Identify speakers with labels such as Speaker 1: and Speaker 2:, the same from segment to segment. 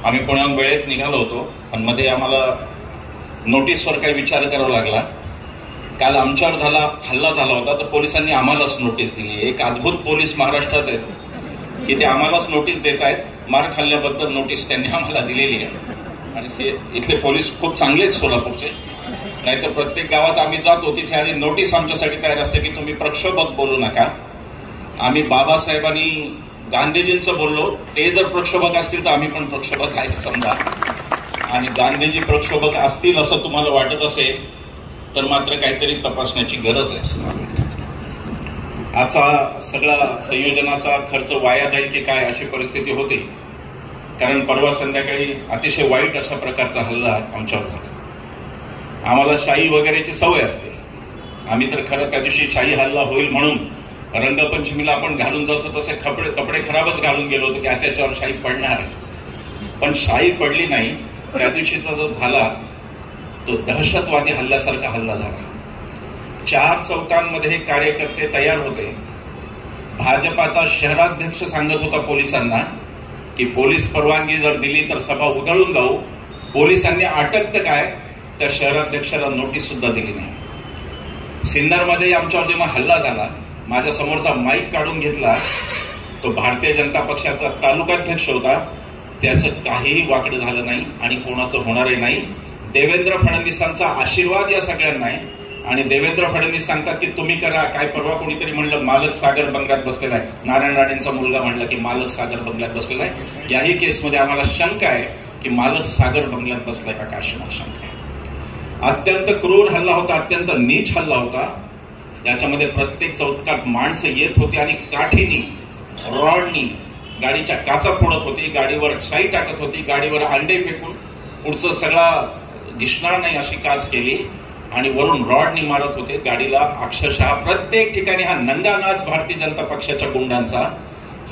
Speaker 1: आम्ही पुण्याहून वेळेत निघालो होतो, पण मध्ये आम्हाला नोटीसवर काही विचार करावा लागला. काल आमच्यावर हल्ला झाला होता, तर पोलिसांनी आम्हालाच नोटीस दिली. एक अद्भुत पोलीस महाराष्ट्रात आहेत की ते आम्हालाच नोटीस देत आहेत. मार खाल्ल्याबद्दल नोटीस त्यांनी आम्हाला दिलेली आहे. आणि इथले पोलीस खूप चांगले आहेत सोलापूरचे. नाहीतर प्रत्येक गावात आम्ही जातो तिथे आधी नोटीस आमच्यासाठी तयार असते की तुम्ही प्रक्षोभक बोलू नका. आम्ही बाबासाहेबांनी गांधीजींचं बोललो, ते जर प्रक्षोभक असतील तर आम्ही पण प्रक्षोभक आहे समजा. आणि गांधीजी प्रक्षोभक असतील असं तुम्हाला वाटत असेल तर मात्र काहीतरी तपासण्याची गरज आहे असं मला वाटतं. आजचा सगळा संयोजनाचा खर्च वाया जाईल की काय अशी परिस्थिती होती. कारण परवा संध्याकाळी अतिशय वाईट अशा प्रकारचा हल्ला आमच्यावर झाला. आम्हाला शाही वगैरेची सवय असते. आम्ही तर खरं त्या दिवशी शाही हल्ला होईल म्हणून रंगपंचमीला आपण घालून जसं तसे कपडे खराबच घालून गेलो होतो की त्याच्यावर शाही पडणार. पण शाही पडली नाही. त्या दिवशीचा जो झाला तो दहशतवादी हल्ल्यासारखा हल्ला झाला. 4 चौकांमध्ये कार्यकर्ते तयार होते. भाजपाचा शहराध्यक्ष सांगत होता पोलिसांना की पोलीस परवानगी जर दिली तर सभा उधळून जाऊ. पोलिसांनी अटक तर काय, त्या शहराध्यक्षाला नोटीस सुद्धा दिली नाही. सिन्नरमध्ये आमच्यावर जेव्हा हल्ला झाला, माझ्या समोरचा माईक काढून घेतला. तो भारतीय जनता पक्षाचा तालुकाध्यक्ष होता. त्याचं काहीही वाकडं झालं नाही आणि कोणाचं होणारही नाही. देवेंद्र फडणवीसांचा आशीर्वाद या सगळ्यांना आहे. आणि देवेंद्र फडणवीस सांगतात की तुम्ही करा काय. परवा कोणीतरी म्हणलं मालक सागर बंगल्यात बसलेला आहे. नारायण राणेंचा मुलगा म्हणला की मालक सागर बंगल्यात बसलेला आहे. याही केसमध्ये आम्हाला शंका आहे की मालक सागर बंगल्यात बसलाय का काय शंका आहे. अत्यंत क्रूर हल्ला होता, अत्यंत नीच हल्ला होता. याच्यामध्ये प्रत्येक चौकात माणसं येत होती आणि काठीनी रॉडनी गाडीच्या काचा फोडत होती, गाडीवर शाई टाकत होती, गाडीवर अंडे फेकून पुढचं सगळा दिसणार नाही अशी काच केली आणि वरून रॉडनी मारत होते गाडीला. अक्षरशः प्रत्येक ठिकाणी हा नंगा नाच भारतीय जनता पक्षाच्या गुंडांचा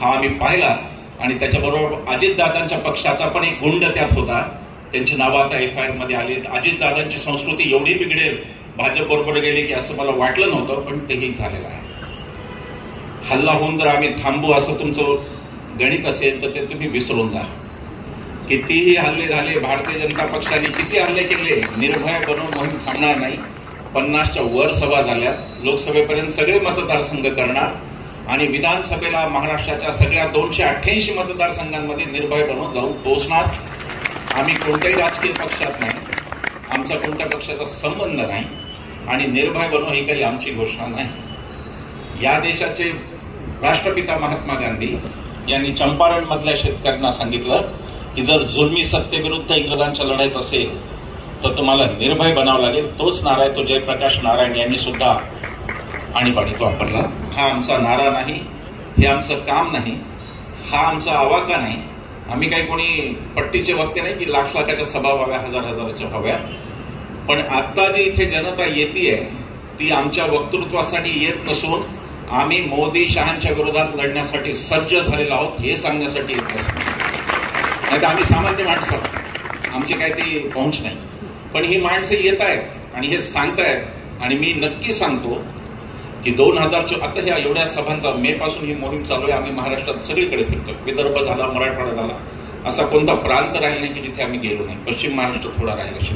Speaker 1: हा आम्ही पाहिला. आणि त्याच्याबरोबर अजितदादांच्या पक्षाचा पण एक गुंड त्यात होता. त्यांची नावं आता FIR मध्ये आली. अजितदादांची संस्कृती एवढी बिघडेल भाजप बरोबर गेली की असं मला वाटलं नव्हतं, पण तेही झालेलं आहे. हल्ला होऊन जर आम्ही थांबू असं तुमचं गणित असेल तर ते तुम्ही विसरून जा. कितीही हल्ले झाले, भारतीय जनता पक्षाने किती हल्ले केले, निर्भय बनवून मोहीम थांबणार नाही. 50च्या वर सभा झाल्या. लोकसभेपर्यंत सगळे मतदारसंघ करणार आणि विधानसभेला महाराष्ट्राच्या सगळ्या 288 मतदारसंघांमध्ये निर्भय बनवून जाऊन पोहोचणार. आम्ही कोणत्याही राजकीय पक्षात नाही, आमचा कोणत्या पक्षाचा संबंध नाही आणि निर्भय बनवू ही काही आमची घोषणा नाही. या देशाचे राष्ट्रपिता महात्मा गांधी यांनी चंपारण मधल्या शेतकऱ्यांना सांगितलं की जर जुलमी सत्तेविरुद्ध इंग्रजांच्या लढाईत असेल तर तुम्हाला निर्भय बनावं लागेल. तोच नारा आहे तो जयप्रकाश नारायण यांनी सुद्धा आणीबाणीत वापरला. हा आमचा नारा नाही, हे आमचं काम नाही, हा आमचा आवाका नाही. आम्ही काही कोणी पट्टीचे वक्ते नाही की लाखाच्या सभा व्हाव्या, हजाराच्या व्हाव्या. पण आता जी इथे जनता येतीये ती आमच्या वक्तृत्वासाठी येत नसून आम्ही मोदी शहांच्या विरोधात लढण्यासाठी सज्ज झालेलो आहोत हे सांगण्यासाठी येत नसून. नाही तर आम्ही सामान्य माणसं, आमची काही ती पहुंच नाही. पण ही माणसं येत आहेत आणि हे सांगतायत आणि मी नक्की सांगतो की 2000 आता ह्या एवढ्या सभांचा मे पासून ही मोहीम चालू आहे. आम्ही महाराष्ट्रात सगळीकडे फिरतो. विदर्भ झाला, मराठवाडा झाला, असा कोणता प्रांत राहील नाही की जिथे आम्ही गेलो नाही. पश्चिम महाराष्ट्र थोडा राहील अशी.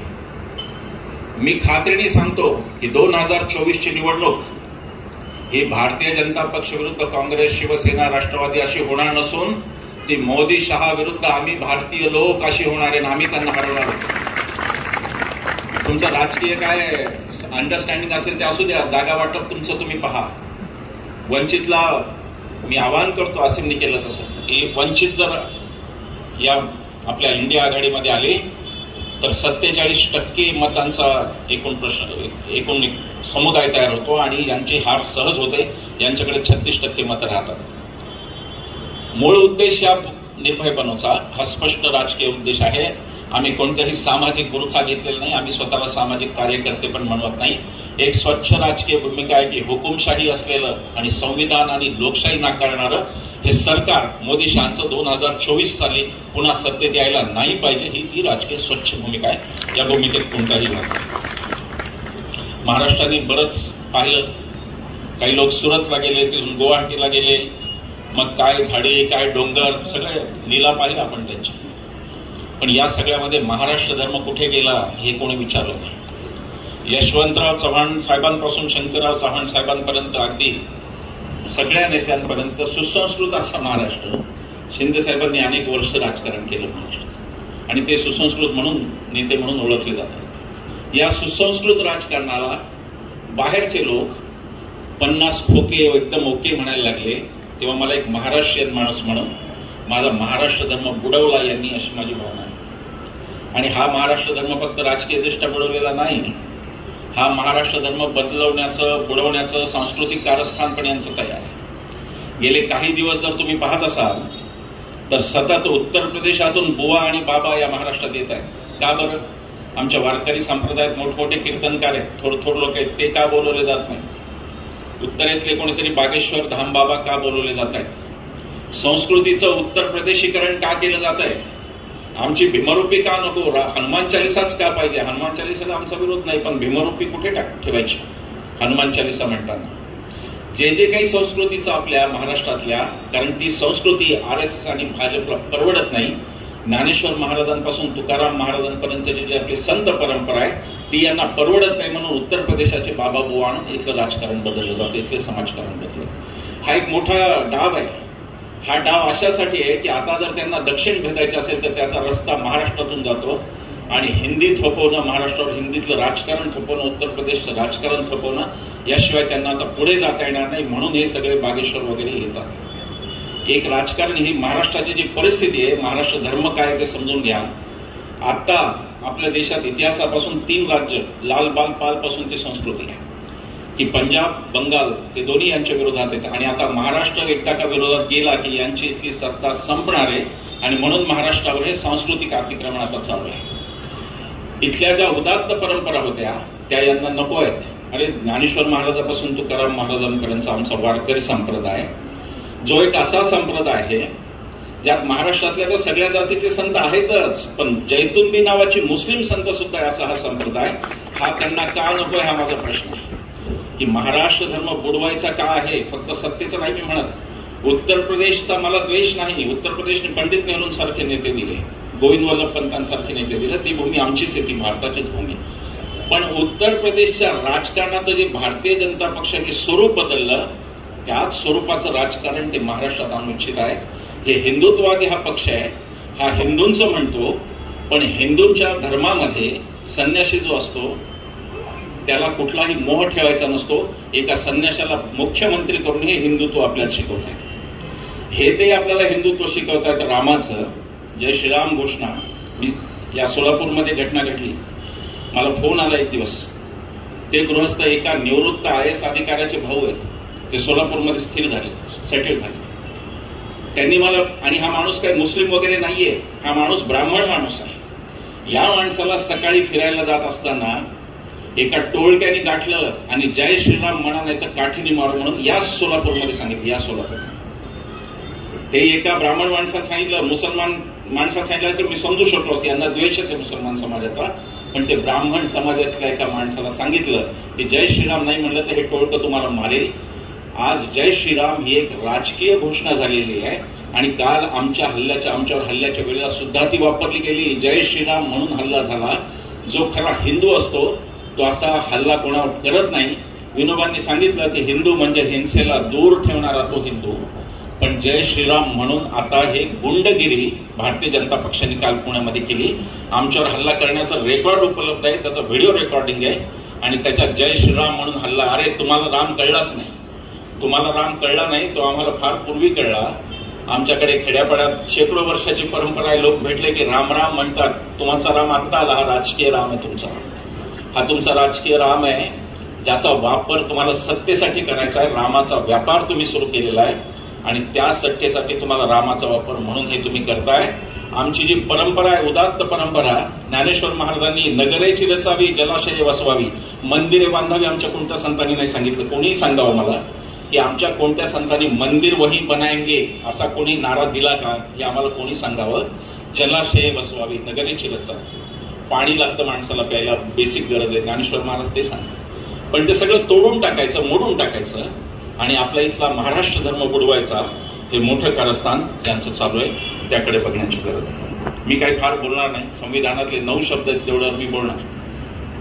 Speaker 1: मी खात्रीने सांगतो की 2024ची निवडणूक ही भारतीय जनता पक्ष विरुद्ध काँग्रेस, शिवसेना, राष्ट्रवादी अशी होणार नसून ती मोदी शहा विरुद्ध आम्ही भारतीय लोक अशी होणार आहे. आम्ही त्यांना हरवणार आहोत. तुमचं राजकीय काय अंडरस्टँडिंग असेल ते असू द्या, जागा वाटप तुमचं तुम्ही पहा. वंचितला मी आवाहन करतो, असेंनी केलं तसं की वंचित जर या आपल्या इंडिया आघाडीमध्ये आले तर 47% मतांचा एकूण समुदाय तयार होतो आणि यांची हार सहज होते. यांच्याकडे 36% मतं राहतात. मूळ उद्देश या निर्भय बनवचा हा स्पष्ट राजकीय उद्देश आहे. आम्ही कोणत्याही सामाजिक बुरखा घेतलेला नाही. आम्ही स्वतःला सामाजिक कार्यकर्ते पण म्हणत नाही. एक स्वच्छ राजकीय भूमिका आहे की हुकुमशाही असलेलं आणि संविधान आणि लोकशाही नाकारणारं हे सरकार मोदी शहांचं 2024 साली पुन्हा सत्तेत यायला नाही पाहिजे, ही ती राजकीय स्वच्छ भूमिका आहे. या भूमिकेत कोणताही नाही. महाराष्ट्राने बरंच पाहिलं. काही लोक सुरतला गेले, तिथून गुवाहाटीला गेले, मग काय झाडे काय डोंगर सगळे लीला पाहिलं आपण त्यांची. पण या सगळ्यामध्ये महाराष्ट्र धर्म कुठे गेला हे कोणी विचारलं नाही. यशवंतराव चव्हाण साहेबांपासून शंकरराव चव्हाण साहेबांपर्यंत अगदी सगळ्या नेत्यांपर्यंत सुसंस्कृत असा महाराष्ट्र शिंदे साहेबांनी अनेक वर्ष राजकारण केलं महाराष्ट्रात, आणि ते सुसंस्कृत म्हणून नेते म्हणून ओळखले जातात. या सुसंस्कृत राजकारणाला बाहेरचे लोक 50 खोके एकदम ओके म्हणायला लागले, तेव्हा मला एक महाराष्ट्रीयन माणूस म्हणून माझा महाराष्ट्र धर्म बुडवला यांनी, अशी माझी भावना आहे. आणि हा महाराष्ट्र धर्म फक्त राजकीय दृष्ट्या बुडवलेला नाही, हा महाराष्ट्र धर्म बदलवण्याचं बुडवण्याचं सांस्कृतिक कारस्थान पण यांचं तयार आहे. गेले काही दिवस जर तुम्ही पाहत असाल तर सतत उत्तर प्रदेशातून बुवा आणि बाबा या महाराष्ट्रात येत आहेत. का बरं? आमच्या वारकरी संप्रदायात मोठमोठे कीर्तनकार आहेत, थोर लोक आहेत, ते का बोलवले जात नाहीत? उत्तरेतले कोणीतरी बागेश्वर धाम बाबा का बोलवले जात आहेत? संस्कृतीचं उत्तर प्रदेशीकरण का केलं जात आहे? आमची भीमरूपी का नको? हनुमान चालिसाच का पाहिजे? हनुमान चालिसाला आमचा विरोध नाही, पण भीमरूपी कुठे ठेवायची हनुमान चालिसा म्हणताना? जे जे काही संस्कृतीचं आपल्या महाराष्ट्रातल्या, कारण ती संस्कृती RSS आणि भाजपला परवडत नाही. ज्ञानेश्वर महाराजांपासून तुकाराम महाराजांपर्यंत जे आपली संत परंपरा आहे ती यांना परवडत नाही, म्हणून उत्तर प्रदेशाचे बाबा बुवा आणून इथलं राजकारण बदललं जातं, इथले समाजकारण बदललं. हा एक मोठा डाव आहे. हा डाव अशासाठी आहे की आता जर त्यांना दक्षिण भेदायचे असेल तर त्याचा रस्ता महाराष्ट्रातून जातो, आणि हिंदी थोपवणं, महाराष्ट्रावर हिंदीतलं राजकारण थोपवणं, उत्तर प्रदेशचं राजकारण थोपवणं, याशिवाय त्यांना आता पुढे जाता येणार नाही, म्हणून हे सगळे बागेश्वर वगैरे येतात. एक राजकारण, ही महाराष्ट्राची जी परिस्थिती आहे, महाराष्ट्र धर्म काय ते समजून घ्या. आता आपल्या देशात इतिहासापासून 3 राज्य, लाल बाल पाल पासून ती संस्कृती आहे की पंजाब बंगाल ते दोन्ही यांच्या विरोधात आहेत, आणि आता महाराष्ट्र एकदा का विरोधात गेला की यांची इथली सत्ता संपणार आहे, आणि म्हणून महाराष्ट्रावर हे सांस्कृतिक अतिक्रमण आता चालू आहे. इथल्या ज्या उदात्त परंपरा होत्या त्या यांना नको आहेत. अरे, ज्ञानेश्वर महाराजांपासून तुकाराम महाराजांपर्यंत आमचा वारकरी संप्रदाय जो एक असा संप्रदाय आहे ज्यात महाराष्ट्रातल्या तर सगळ्या जातीचे संत आहेतच, पण जैतुनबी नावाची मुस्लिम संत सुद्धा आहे असा हा संप्रदाय. हा त्यांना का नको हा माझा प्रश्न आहे. की महाराष्ट्र धर्म बुडवायचा का आहे? फक्त सत्तेचं नाही मी म्हणत. उत्तर प्रदेशचा मला द्वेष नाही. उत्तर प्रदेशने पंडित नेहरूंसारखे नेते दिले, गोविंद वल्लभ पंतांसारखे नेते दिले, ती भूमी आमचीच आहे, ती भारताचीच भूमी. पण उत्तर प्रदेशच्या राजकारणाचं जे भारतीय जनता पक्षाने स्वरूप बदललं, त्याच स्वरूपाचं राजकारण ते महाराष्ट्रात आणू इच्छित आहे. हे हिंदुत्ववादी हा पक्ष आहे, हा हिंदूंचं म्हणतो, पण हिंदूंच्या धर्मामध्ये संन्यासी जो असतो त्याला कुठलाही मोह ठेवायचा नसतो. एका संन्याशाला मुख्यमंत्री करून हे हिंदुत्व आपल्याला शिकवतायत. हे ते आपल्याला हिंदुत्व शिकवतायत रामाचं. जय श्रीराम घोषणा. मी या सोलापूरमध्ये घटना घडली, मला फोन आला एक दिवस. ते गृहस्थ एका निवृत्त IAS अधिकाऱ्याचे भाऊ आहेत, ते सोलापूरमध्ये स्थिर झाले, सेटल झाले. त्यांनी मला, आणि हा माणूस काही मुस्लिम वगैरे नाहीये, हा माणूस ब्राह्मण माणूस आहे. या माणसाला सकाळी फिरायला जात असताना एका टोळक्याने गाठलं आणि जय श्रीराम म्हणा नाही तर काठीने मारू म्हणून या सोलापूरमध्ये सांगितलं. या सोलापूर ते एका ब्राह्मण माणसात सांगितलं, मुसलमान माणसात सांगितलं असेल मी समजू शकलो असतो, यांना द्वेषच आहे मुसलमान समाजाचा, पण ते ब्राह्मण समाजातल्या एका माणसाला सांगितलं की जय श्रीराम नाही म्हणलं तर हे टोळकं तुम्हाला मारेल. आज जय श्रीराम ही एक राजकीय घोषणा झालेली आहे, आणि काल आमच्यावर हल्ल्याच्या वेळेला सुद्धा ती वापरली गेली. जय श्रीराम म्हणून हल्ला झाला. जो खरा हिंदू असतो तो असा हल्ला कोणावर करत नाही. विनोबांनी सांगितलं की हिंदू म्हणजे हिंसेला दूर ठेवणारा तो हिंदू, पण जय श्रीराम म्हणून आता हे गुंडगिरी भारतीय जनता पक्षाने काल पुण्यामध्ये केली. आमच्यावर हल्ला करण्याचा रेकॉर्ड उपलब्ध आहे, त्याचा व्हिडिओ रेकॉर्डिंग आहे, आणि त्याच्यात जय श्रीराम म्हणून हल्ला. अरे, तुम्हाला राम कळलाच नाही. तुम्हाला राम कळला नाही, तो आम्हाला फार पूर्वी कळला. आमच्याकडे खेड्यापाड्यात शेकडो वर्षाची परंपरा आहे, लोक भेटले की राम राम म्हणतात. तुमचा राम आत्ता आला, हा राजकीय राम आहे तुमचा. हा तुमचा राजकीय राम आहे ज्याचा वापर तुम्हाला सत्तेसाठी करायचा आहे. रामाचा व्यापार तुम्ही सुरू केलेला आहे, आणि त्या सत्तेसाठी तुम्हाला रामाचा वापर म्हणून हे तुम्ही करताय. आमची जी परंपरा आहे, उदात्त परंपरा, ज्ञानेश्वर महाराजांनी नगरेची रचावी, जलाशये वसवावी, मंदिरे बांधावी, आमच्या कोणत्या संतांनी नाही सांगितलं. कोणीही सांगावं मला की आमच्या कोणत्या संतांनी मंदिर वही बनाएंगे असा कोणी नारा दिला का, हे आम्हाला कोणी सांगावं. जलाशये वसवावी, नगरेची रचावी, पाणी लागतं माणसाला प्यायला, बेसिक गरज आहे, ज्ञानेश्वर महाराज ते सांगतात. पण ते सगळं तोडून टाकायचं, मोडून टाकायचं, आणि आपला इथला महाराष्ट्र धर्म बुडवायचा, हे मोठं कारस्थान त्यांचं चालू आहे. त्याकडे बघण्याची गरज आहे. मी काही फार बोलणार नाही. संविधानातले 9 शब्द आहेत तेवढं मी बोलणार.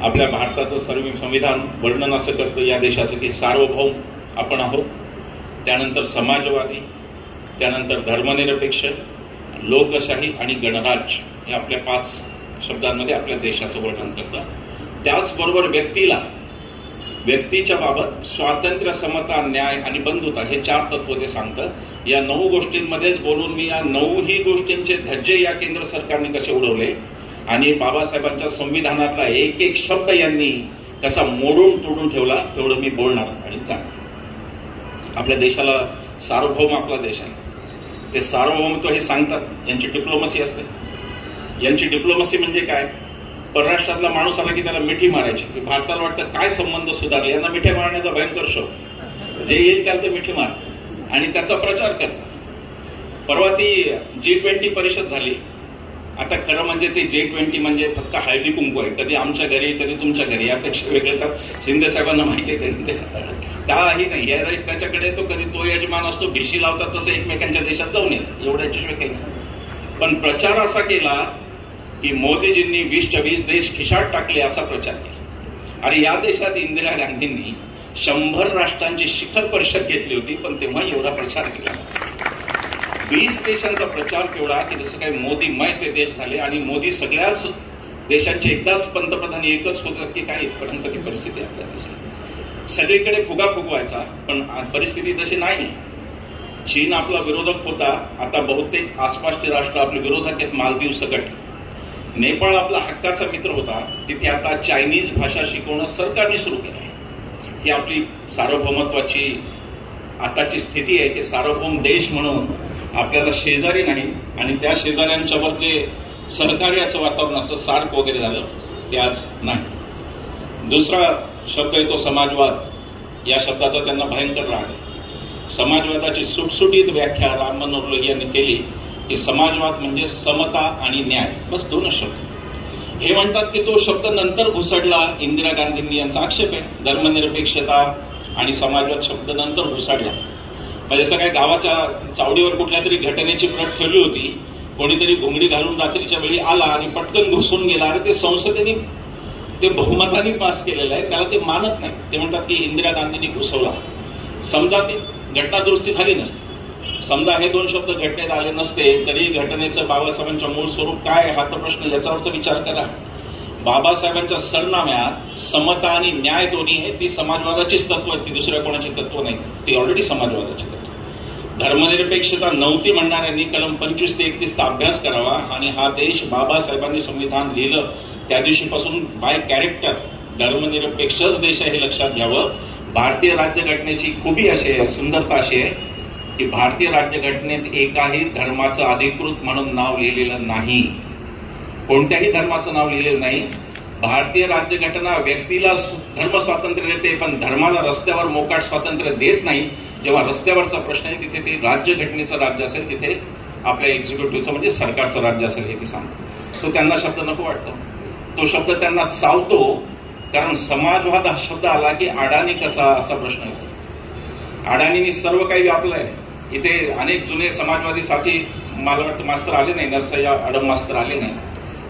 Speaker 1: आपल्या भारताचं सर्व संविधान वर्णन असं करतं या देशाचं की सार्वभौम आपण आहोत, त्यानंतर समाजवादी, त्यानंतर धर्मनिरपेक्ष, लोकशाही आणि गणराज्य हे आपल्या 5 शब्दांमध्ये आपल्या देशाचं वर्णन करतं. त्याचबरोबर व्यक्तीच्या बाबत स्वातंत्र्य, समता, न्याय आणि बंधुता हे 4 तत्व ते सांगतं. या 9 गोष्टींमध्येच बोलून मी या 9ही गोष्टींचे धज्जे या केंद्र सरकारने कसे उडवले आणि बाबासाहेबांच्या संविधानातला एक एक शब्द यांनी कसा मोडून तोडून ठेवला तेवढं मी बोलणार आणि सांगणार. आपल्या देशाला सार्वभौम आपला देश आहे. ते सार्वभौमत्व हे सांगतात, यांची डिप्लोमसी असते. यांची डिप्लोमसी म्हणजे काय? परराष्ट्रातला माणूस आला की त्याला मिठी मारायची. की भारताला वाटतं काय संबंध सुधारले, यांना मिठी मारण्याचा भयंकर शौक. जे येईल त्याला ते मिठी मार आणि त्याचा प्रचार करतात. परवा ती G20 परिषद झाली. आता खरं म्हणजे ते G20 म्हणजे फक्त हळदी कुंकू आहे. कधी आमच्या घरी कधी तुमच्या घरी, यापेक्षा वेगळे तर शिंदे साहेबांना माहिती आहे त्यांनी ते काही नाही. या देश त्याच्याकडे तो कधी तो यजमान असतो, भिशी लावतात तसं एकमेकांच्या देशात जाऊन येतात, एवढ्याशिवाय काही नाही. पण प्रचार असा केला की मोदीजींनी 20च्या 20 देश खिशात टाकले असा प्रचार केला. अरे या देशात इंदिरा गांधींनी 100 राष्ट्रांची शिखर परिषद घेतली होती, पण तेव्हा एवढा प्रचार केला. 20 देशांचा प्रचार केवढा की जसं काही मोदीमय ते देश झाले आणि मोदी सगळ्याच देशांचे एकदाच पंतप्रधान एकच होतात की काय, इथपर्यंत ती परिस्थिती आपल्याला दिसली. सगळीकडे फुगा फुगवायचा, पण परिस्थिती तशी नाही. चीन आपला विरोधक होता, आता बहुतेक आसपासचे राष्ट्र आपले विरोधक आहेत, मालदीव सकट. नेपाळ आपला हक्काचा मित्र होता, तिथे आता चायनीज भाषा शिकवणं सरकारने सुरू केलं आहे. ही आपली सार्वभौमत्वाची आताची स्थिती आहे की सार्वभौम देश म्हणून आपल्याला शेजारी नाही आणि त्या शेजाऱ्यांच्यावर जे सहकार्याचं वातावरण असं सार्क वगैरे झालं ते आज नाही. दुसरा शब्द येतो समाजवाद. या शब्दाचा त्यांना भयंकर राग आहे. समाजवादाची सुटसुटीत व्याख्या राम मनोहर लोहिया यांनी केली की समाजवाद म्हणजे समता आणि न्याय, बस 2च शब्द. हे म्हणतात की तो शब्द नंतर घुसडला. इंदिरा गांधींनी यांचा आक्षेप आहे, धर्मनिरपेक्षता आणि समाजवाद शब्द नंतर घुसडला. म्हणजे जसं काय गावाच्या चावडीवर कुठल्या तरी घटनेची प्रत ठेवली होती, कोणीतरी घुंगडी घालून रात्रीच्या वेळी आला आणि पटकन घुसून गेला. अरे ते संसदेने ते बहुमताने पास केलेलं आहे, त्याला ते मानत नाही. ते म्हणतात की इंदिरा गांधींनी घुसवला. समजा ती घटना दुरुस्ती झाली नसते, समजा हे 2 शब्द घटनेत आले नसते, तरी घटनेचं बाबासाहेबांच्या मूळ स्वरूप काय हा तर प्रश्न, याच्यावर तर विचार करा. बाबासाहेबांच्या सरनाम्यात समता आणि न्याय दोन्ही आहे. ती समाजवादाचीच तत्व आहेत, ती दुसऱ्या कोणाची तत्व नाही, ती ऑलरेडी समाजवादाची तत्व. धर्मनिरपेक्षता नव्हती म्हणणाऱ्यांनी कलम 25 ते 31चा अभ्यास करावा आणि हा देश बाबासाहेबांनी संविधान लिहिलं त्या दिवशीपासून बाय कॅरेक्टर धर्मनिरपेक्षच देश आहे हे लक्षात घ्यावं. भारतीय राज्यघटनेची खूबी अशी आहे, सुंदरता अशी आहे की भारतीय राज्यघटनेत एकाही धर्माचं अधिकृत म्हणून नाव लिहिलेलं नाही, कोणत्याही धर्माचं नाव लिहिलेलं नाही. भारतीय राज्यघटना व्यक्तीला धर्म स्वातंत्र्य देते, पण धर्माला रस्त्यावर मोकाट स्वातंत्र्य देत नाही. जेव्हा रस्त्यावरचा प्रश्न आहे तिथे ते राज्यघटनेचं राज्य असेल, तिथे आपल्या एक्झिक्युटिव्हचं म्हणजे सरकारचं राज्य असेल हे ती सांगतो. तो त्यांना शब्द नको वाटतो, तो शब्द त्यांना चावतो, कारण समाजवाद हा शब्द आला की अडाणी कसा असा प्रश्न येतो. अडाणींनी सर्व काही व्यापलंय. इथे अनेक जुने समाजवादी साथी मला वाटतं मास्तर आले नाही, नरसय्या अडम मास्तर आले नाही.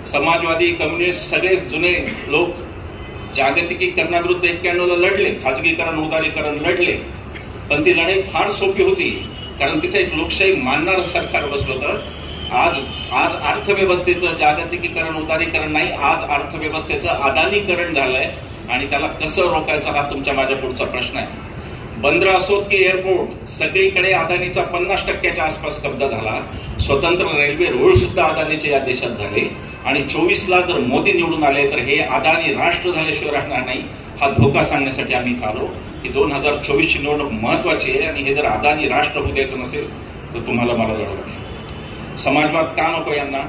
Speaker 1: समाजवादी कम्युनिस्ट सगळे जुने लोक जागतिकीकरणाविरुद्ध 91ला लढले, खाजगीकरण उदारीकरण लढले, पण ती लढाई फार सोपी होती कारण तिथे एक लोकशाही मानणारं सरकार बसलं होतं. आज अर्थव्यवस्थेचं जागतिकीकरण उदारीकरण नाही, आज अर्थव्यवस्थेचं अदानीकरण झालंय आणि त्याला कसं रोखायचं हा तुमच्या माझ्या पुढचा प्रश्न आहे. बंदर असोत की एअरपोर्ट, सगळीकडे अदानीचा 50% आसपास कब्जा झाला. स्वतंत्र रेल्वे रूळ सुद्धा अदानीचे या देशात झाले आणि 24ला जर मोदी निवडून आले तर हे अदानी राष्ट्र झाल्याशिवाय राहणार नाही. हा धोका सांगण्यासाठी आम्ही इथं आलो की 2024ची निवडणूक महत्वाची आहे आणि हे जर अदानी राष्ट्र होऊ द्यायचं नसेल तर तुम्हाला मला लढावं लागेल. समाजवाद का नको यांना?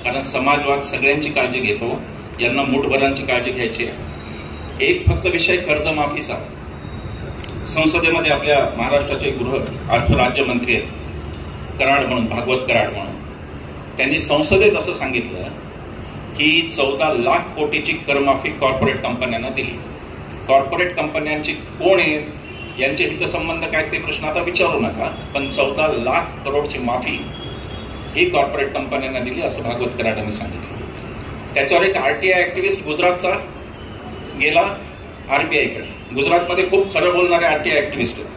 Speaker 1: कारण समाजवाद सगळ्यांची काळजी घेतो, यांना मुठभरांची काळजी घ्यायची आहे. एक फक्त विषय कर्जमाफीचा. संसदेमध्ये आपल्या महाराष्ट्राचे गृह अर्थ राज्यमंत्री आहेत कराड म्हणून, भागवत कराड म्हणून, त्यांनी संसदेत असं सांगितलं की 14 लाख कोटीची करमाफी कॉर्पोरेट कंपन्यांना दिली. कॉर्पोरेट कंपन्यांची कोण आहेत, यांचे हितसंबंध काय ते प्रश्न आता विचारू नका, पण 14 लाख करोडची माफी ही कॉर्पोरेट कंपन्यांना दिली असं भागवत कराडांनी सांगितलं. त्याच्यावर एक आरटीआय ऍक्टिव्हिस्ट गुजरातचा गेला आरबीआयकडे. गुजरातमध्ये खूप खरं बोलणारे आरटीआय ऍक्टिव्हिस्ट होते.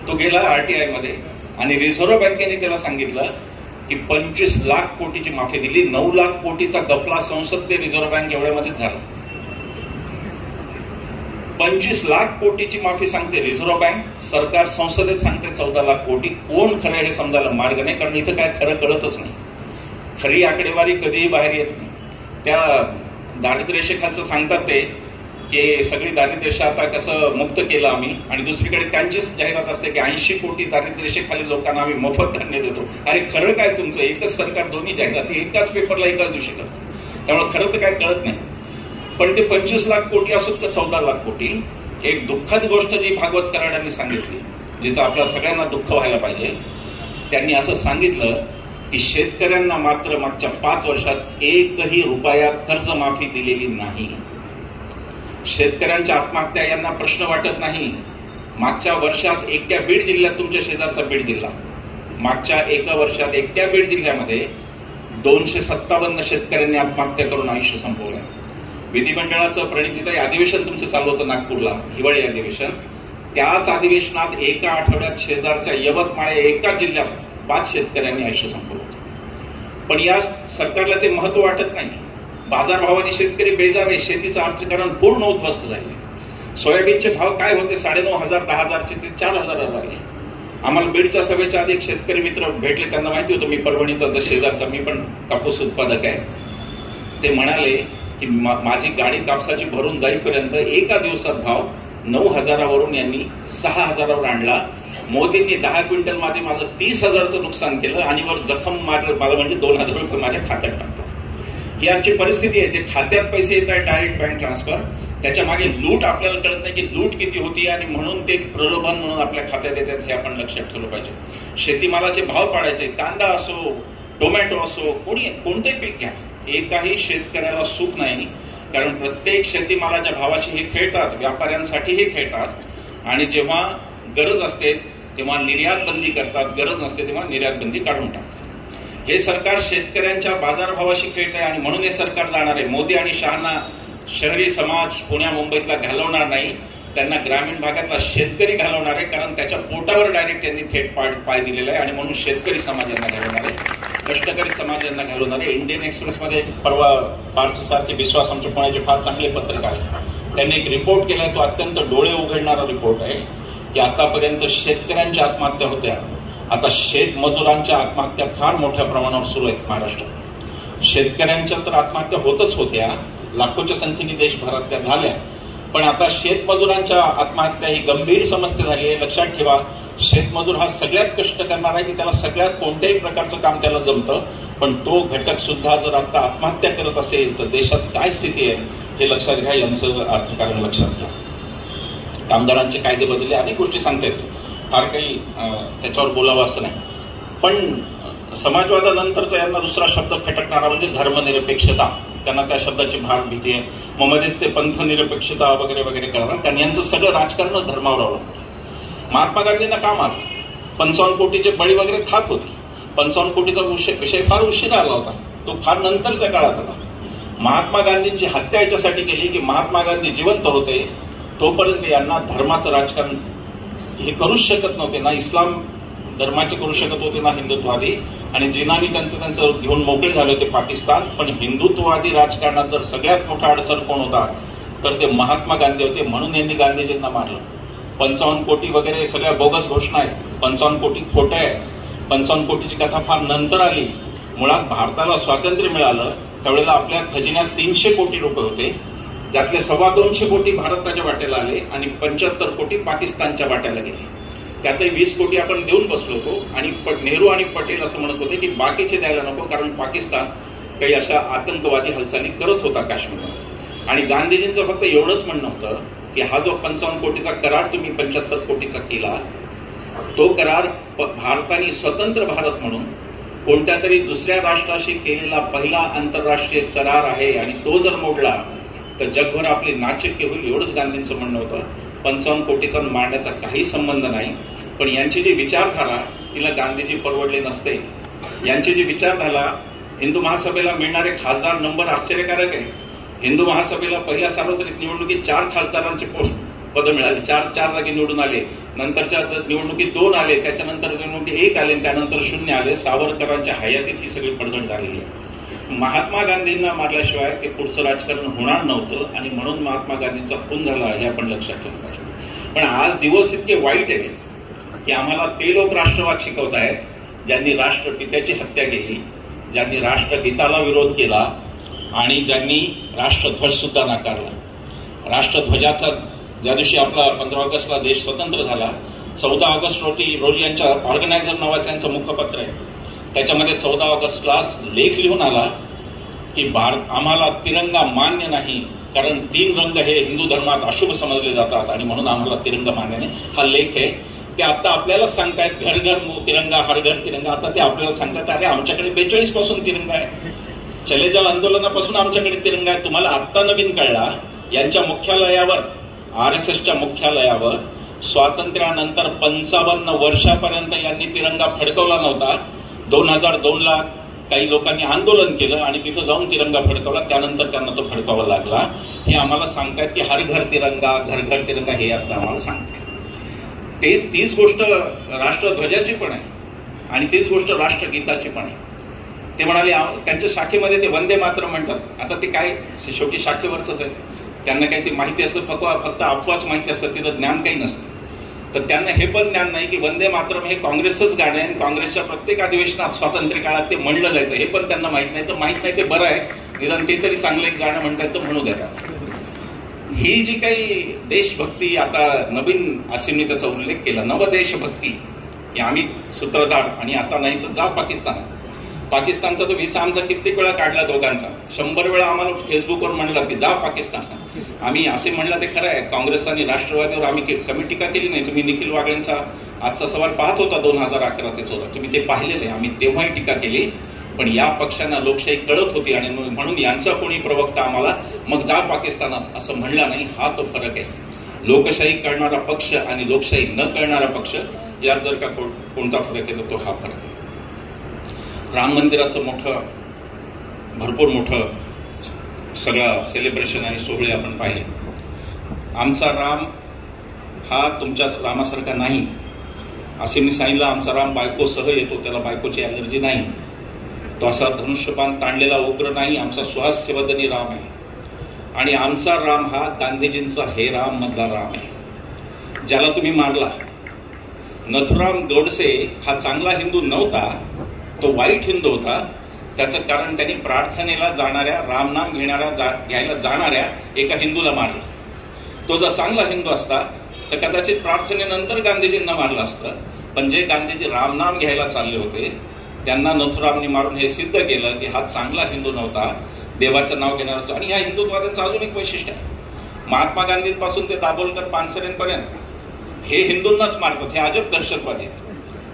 Speaker 1: तो गेला आरटीआय मध्ये आणि रिझर्व्ह बँकेने त्याला सांगितलं की 25 लाख कोटीची माफी दिली. 9 लाख कोटीचा गफला संसद ते रिझर्व्ह बँक एवढ्यामध्येच झाला. 25 लाख कोटीची माफी सांगते रिझर्व्ह बँक, सरकार संसदेत सांगते 14 लाख कोटी. कोण खरं हे समजायला मार्ग नाही, कारण इथं काय खरं कळतच नाही. खरी आकडेवारी कधीही बाहेर येत नाही. त्या दारिद्र्यरेषेखालचं सांगतात ते की सगळी दारिद्र्यरेषा आता कसं मुक्त केलं आम्ही, आणि दुसरीकडे त्यांचीच जाहिरात असते की 80 कोटी दारिद्र्यरेषेखालील लोकांना आम्ही मोफत धान्य देतो. अरे खरं काय तुमचं? एकच सरकार दोन्ही जाहिराती एकाच पेपरला एकाच दिवशी करतं. त्यामुळे खरं तर काय कळत नाही. पण ते 25 लाख कोटी असोत का 14 लाख कोटी, एक दुःखद गोष्ट जी भागवत कराडांनी सांगितली, जिचं आपल्या सगळ्यांना दुःख व्हायला पाहिजे. त्यांनी असं सांगितलं की शेतकऱ्यांना मात्र मागच्या 5 वर्षात एकही रुपया कर्जमाफी दिलेली नाही. शेतकऱ्यांच्या आत्महत्या यांना प्रश्न वाटत नाही. मागच्या वर्षात एकट्या बीड जिल्ह्यात, तुमच्या शेजारचा बीड जिल्हा, मागच्या एका वर्षात एकट्या बीड जिल्ह्यामध्ये 257 शेतकऱ्यांनी आत्महत्या करून आयुष्य संपवलं. विधिमंडळाचं प्रणितीताई अधिवेशन तुमचं चालू होतं नागपूरला, हिवाळी अधिवेशन. त्याच अधिवेशनात एका आठवड्यात शेजारच्या यवतमाळ एका जिल्ह्यात 5 शेतकऱ्यांनी आयुष्य संपवलं होतं. पण या सरकारला ते महत्व वाटत नाही. बाजारभावाने शेतकरी बेजार आहे. शेतीचं अर्थकारण पूर्ण उद्ध्वस्त झाले. सोयाबीनचे भाव काय होते? 9,500 10,000चे ते 4,000 लागले. आम्हाला बीडच्या सभेच्या आधी एक शेतकरी मित्र भेटले. त्यांना माहिती होतं मी परभणीचा जर शेजारचा, मी पण कापूस उत्पादक आहे. ते म्हणाले की माझी गाडी कापसाची भरून जाईपर्यंत एका दिवसात भाव 9,000वरून यांनी 6,000वर आणला. मोदींनी 10 क्विंटल मध्ये माझं 30,000चं नुकसान केलं आणि वर जखम मारलं मला, म्हणजे 2,000 रुपये माझ्या खात्यात टाकतात. ही आमची परिस्थिती आहे. जे खात्यात पैसे येत आहेत डायरेक्ट बँक ट्रान्सफर, त्याच्या मागे लूट आपल्याला कळत नाही की लूट किती होती, आणि म्हणून ते प्रलोभन म्हणून आपल्या खात्यात येतात. हे आपण लक्षात ठेवलं पाहिजे. शेतीमालाचे भाव पाडायचे, कांदा असो, टोमॅटो असो, कोणतेही पीक घ्या, एकाही शेतकऱ्याला सुख नाही. कारण प्रत्येक शेतीमालाच्या भावाशी हे खेळतात, व्यापाऱ्यांसाठी हे खेळतात. आणि जेव्हा गरज असते तेव्हा निर्यात बंदी करतात, गरज नसते तेव्हा निर्यात बंदी काढून टाकतात. हे सरकार शेतकऱ्यांच्या बाजारभावाशी खेळत आहे आणि म्हणून हे सरकार जाणार आहे. मोदी आणि शहांना शहरी समाज पुण्या मुंबईतला घालवणार नाही, त्यांना ग्रामीण भागातला शेतकरी घालवणार आहे. कारण त्याच्या पोटावर डायरेक्ट त्यांनी थेट पाय दिलेला आहे आणि म्हणून शेतकरी समाज यांना घालवणार आहे, कष्टकरी समाज यांना घालवणार आहे. इंडियन एक्सप्रेसमध्ये परवा पार्थसारथी विश्वास, आमच्या पुण्याचे फार चांगले पत्रकार आहे, त्यांनी एक रिपोर्ट केलाय. तो अत्यंत डोळे उघडणारा रिपोर्ट आहे की आतापर्यंत शेतकऱ्यांच्या आत्महत्या होत्या, आता शेतमजुरांच्या आत्महत्या फार मोठ्या प्रमाणावर सुरू आहेत महाराष्ट्रात. शेतकऱ्यांच्या तर आत्महत्या होतच होत्या, लाखोच्या संख्येने देशभरातल्या झाल्या, पण आता शेतमजुरांच्या आत्महत्या ही गंभीर समस्या झाली आहे. लक्षात ठेवा, शेतमजूर हा सगळ्यात कष्ट करणार आहे की त्याला सगळ्यात कोणत्याही प्रकारचं काम त्याला जमतं, पण तो घटक सुद्धा जर आता आत्महत्या करत असेल तर देशात काय स्थिती आहे हे लक्षात घ्या. यांचं अर्थकारण लक्षात घ्या. कामगारांचे कायदे बदलले, अनेक गोष्टी सांगता येतील, फार काही त्याच्यावर बोलावं असं नाही. पण समाजवादानंतरचा यांना दुसरा शब्द खटकणारा म्हणजे धर्मनिरपेक्षता. त्यांना त्या शब्दाची भाग भीती आहे. मग मध्येच ते पंथनिरपेक्षता वगैरे वगैरे करणार, कारण यांचं सगळं राजकारणच धर्मावर अवलंबून. महात्मा गांधींना का मारलं? 55 कोटीचे बळी वगैरे थाप होती. 55 कोटीचा विषय फार उशिरा आला होता, तो फार नंतरच्या काळात आला. महात्मा गांधींची हत्या याच्यासाठी केली की महात्मा गांधी जिवंत होते तोपर्यंत यांना धर्माचं राजकारण हे करूच शकत नव्हते. ना इस्लाम धर्माचे करू शकत होते, ना हिंदुत्ववादी. आणि जिनानी त्यांचं घेऊन मोकळे झाले होते पाकिस्तान. पण हिंदुत्ववादी राजकारणात जर सगळ्यात मोठा अडसर कोण होता तर ते महात्मा गांधी होते. म्हणून यांनी गांधीजींना मारलं. 55 कोटी वगैरे सगळ्या बोगस घोषणा आहेत. 55 कोटी खोटे आहे. 55 कोटीची कथा फार नंतर आली. मुळात भारताला स्वातंत्र्य मिळालं त्यावेळेला आपल्या खजिन्यात 300 कोटी रुपये होते, ज्यातले 225 कोटी भारताच्या वाट्याला आले आणि 75 कोटी पाकिस्तानच्या वाट्याला गेले. त्यातही 20 कोटी आपण देऊन बसलो होतो. आणि नेहरू आणि पटेल असं म्हणत होते की बाकीचे द्यायला नको, कारण पाकिस्तान काही अशा आतंकवादी हालचाली करत होता काश्मीरमध्ये. आणि गांधीजींचं फक्त एवढंच म्हणणं होतं की हा जो 55 कोटीचा करार तुम्ही 75 कोटीचा केला, तो करार भारताने स्वतंत्र भारत म्हणून कोणत्या तरी दुसऱ्या राष्ट्राशी केलेला पहिला आंतरराष्ट्रीय करार आहे, आणि तो जर मोडला तर जगभर आपली नाचक्य होईल, एवढंच गांधींचं म्हणणं होतं. 55 कोटीचा मारण्याचा काही संबंध नाही. पण यांची जी विचारधारा तिला गांधीजी परवडले नसते. यांची जी विचारधारा, हिंदू महासभेला मिळणारे खासदार नंबर आश्चर्यकारक आहे. हिंदू महासभेला पहिल्या सार्वत्रिक निवडणुकीत 4 खासदारांचे पद मिळाले, 4 जागी निवडून आले. नंतरच्या निवडणुकीत 2 आले, त्याच्यानंतर निवडणुकीत 1 आले, त्यानंतर 0 आले. सावरकरांच्या हयातीत ही सगळी पडझड झालेली आहे. महात्मा गांधींना मारल्याशिवाय ते पुढचं राजकारण होणार नव्हतं आणि म्हणून महात्मा गांधींचा खून झाला हे आपण लक्षात ठेवलं पाहिजे. पण आज दिवस इतके वाईट आहेत की आम्हाला ते लोक राष्ट्रवाद शिकवत आहेत ज्यांनी राष्ट्रपित्याची हत्या केली, ज्यांनी राष्ट्रगीताला विरोध केला आणि ज्यांनी राष्ट्रध्वज सुद्धा नाकारला. राष्ट्रध्वजाचा ज्या दिवशी आपला 15 ऑगस्टला देश स्वतंत्र झाला, 14 ऑगस्ट रोजी यांच्या ऑर्गनायझर नावाचं यांचं मुखपत्र आहे. त्याच्यामध्ये 14 ऑगस्टला लेख लिहून आला की आम्हाला तिरंगा मान्य नाही, कारण 3 रंग हे हिंदू धर्मात अशुभ समजले जातात आणि म्हणून आम्हाला तिरंगा मान्य नाही. हा लेख आहे. ते आता आपल्याला सांगतायत घर घर तिरंगा, हर घर तिरंगा. आता ते आपल्याला सांगतात अरे आमच्याकडे 42 पासून तिरंगा आहे, चले जाओ आंदोलनापासून आमच्याकडे तिरंगा आहे. तुम्हाला आत्ता नवीन कळला. यांच्या मुख्यालयावर, RSSच्या मुख्यालयावर स्वातंत्र्यानंतर 55 वर्षापर्यंत यांनी तिरंगा फडकवला नव्हता. 2002ला काही लोकांनी आंदोलन केलं आणि तिथं जाऊन तिरंगा फडकवला. त्यानंतर त्यांना तो फडकावा लागला. हे आम्हाला सांगतायत की हर घर तिरंगा, घर घर तिरंगा हे आता आम्हाला सांगतात. तीच गोष्ट राष्ट्रध्वजाची पण आहे आणि तीच गोष्ट राष्ट्रगीताची पण आहे. ते म्हणाले त्यांच्या शाखेमध्ये ते वंदे मातरम म्हणतात. आता ते काय शेवटी शाखेवरच आहे, त्यांना काही ते माहिती असतं, फक्त अफवाच माहिती असतं, तिथं ज्ञान काही नसतं. तर त्यांना हे पण ज्ञान नाही की वंदे मातरम हे काँग्रेसचंच गाणं आहे. काँग्रेसच्या प्रत्येक अधिवेशनात स्वातंत्र्य काळात ते म्हणलं जायचं, हे पण त्यांना माहित नाही. तर माहित नाही ते बरं आहे, निदान ते तरी चांगलं एक गाणं म्हणतात तर म्हणू द्या. ही जी काही देशभक्ती, आता नवीन असीमने त्याचा उल्लेख केला, नवदेशभक्ती, आम्ही सूत्रधार आणि आता नाही तर जा पाकिस्तानचा तो व्हिसा आमचा कित्येक वेळा काढला दोघांचा. 100 वेळा आम्हाला फेसबुकवर म्हणला की जा पाकिस्तान. आम्ही असे म्हणलं ते खरं आहे. काँग्रेस आणि राष्ट्रवादीवर आम्ही कमी टीका केली नाही. तुम्ही निखिल वागळेंचा आजचा सवाल पाहत होता 2011 ते 14, तुम्ही ते पाहिलेले. आम्ही तेव्हाही टीका केली, पण या पक्षांना लोकशाही कळत होती आणि म्हणून यांचा कोणी प्रवक्ता आम्हाला मग जा पाकिस्तानात असं म्हणला नाही. हा तो फरक आहे. लोकशाही कळणारा पक्ष आणि लोकशाही न कळणारा पक्ष यात जर का कोणता फरक आहे तर तो हा फरक आहे. राम मंदिराचं भरपूर मोठं सगळं सेलिब्रेशन आणि सोहळे आपण पाहिले. आमचा राम हा तुमच्या रामासारखा नाही. असे मी सांगितलं, आमचा राम बायकोसह येतो, त्याला बायकोची ॲलर्जी नाही. तो असा धनुष्यबाण ताणलेला उग्र नाही. आमचा सुहास्यवदनी राम आहे. आणि आमचा राम हा गांधीजींचा हे राम मधला राम आहे, ज्याला तुम्ही मारला. नथुराम गोडसे हा चांगला हिंदू नव्हता, तो वाईट हिंदू होता. त्याचं कारण त्यांनी प्रार्थनेला जाणाऱ्या, रामनाम घ्यायला जाणाऱ्या एका हिंदूला मारला. तो जर चांगला हिंदू असता तर कदाचित प्रार्थनेनंतर गांधीजींना मारलं असतं. पण जे गांधीजी रामनाम घ्यायला चालले होते त्यांना नथुरामनी मारून हे सिद्ध केलं की हा चांगला हिंदू नव्हता, देवाचं नाव घेणार असतो. आणि या हिंदुत्वाद्यांचं अजून एक वैशिष्ट्य आहे. महात्मा गांधींपासून ते दाभोलकर पानसरेंपर्यंत हे हिंदूंनाच मारतात. हे अजब दहशतवादी आहेत.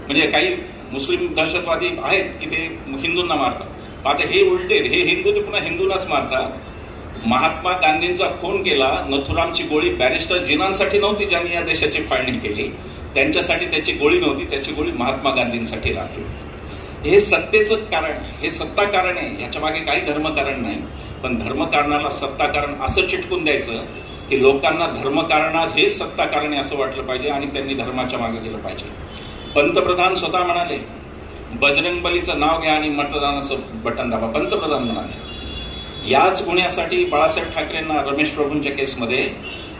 Speaker 1: म्हणजे काही मुस्लिम दहशतवादी आहेत की ते हिंदूंना मारतात. आता हे उलटे, हे हिंदू ते पुन्हा हिंदूंनाच मारतात. महात्मा गांधींचा खून केला. नथुरामची गोळी बॅरिस्टर जिनांसाठी नव्हती ज्यांनी या देशाची फाळणी केली, त्यांच्यासाठी त्याची गोळी नव्हती, त्याची गोळी महात्मा गांधींसाठी राखली होती. हे सत्तेचं कारण, हे सत्ता कारण आहे. याच्या मागे काही धर्मकारण नाही. पण धर्मकारणाला सत्ता कारण असं चिटकून द्यायचं की लोकांना धर्मकारणात हेच सत्ता कारण आहे असं वाटलं पाहिजे आणि त्यांनी धर्माच्या मागे गेलं पाहिजे. पंतप्रधान स्वतः म्हणाले बजरंगबलीचं नाव घ्या आणि मतदानाचं बटन दाबा. पंतप्रधान म्हणाले. याच गुन्ह्यासाठी बाळासाहेब ठाकरेंना रमेश प्रभूंच्या केसमध्ये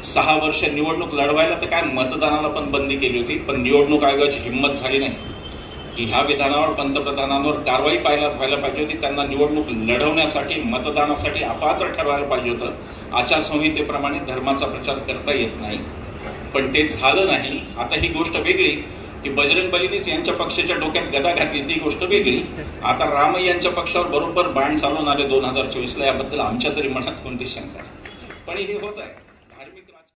Speaker 1: 6 वर्ष निवडणूक लढवायला तर काय मतदानाला पण बंदी केली होती. पण निवडणूक आयोगाची हिंमत झाली नाही की ह्या विधानावर पंतप्रधानांवर कारवाई व्हायला पाहिजे होती. त्यांना निवडणूक लढवण्यासाठी, मतदानासाठी अपात्र ठरवायला पाहिजे होतं. आचारसंहितेप्रमाणे धर्माचा प्रचार करता येत नाही, पण ते झालं नाही. आता ही गोष्ट वेगळी की बजरंगबलीनेच यांच्या पक्षाच्या डोक्यात गदा घातली, ती गोष्ट वेगळी. आता राम यांच्या पक्षावर बरोबर बाण चालवून आले 2024ला. याबद्दल आमच्या तरी मनात कोणती शंका नाही, पण हे होत आहे.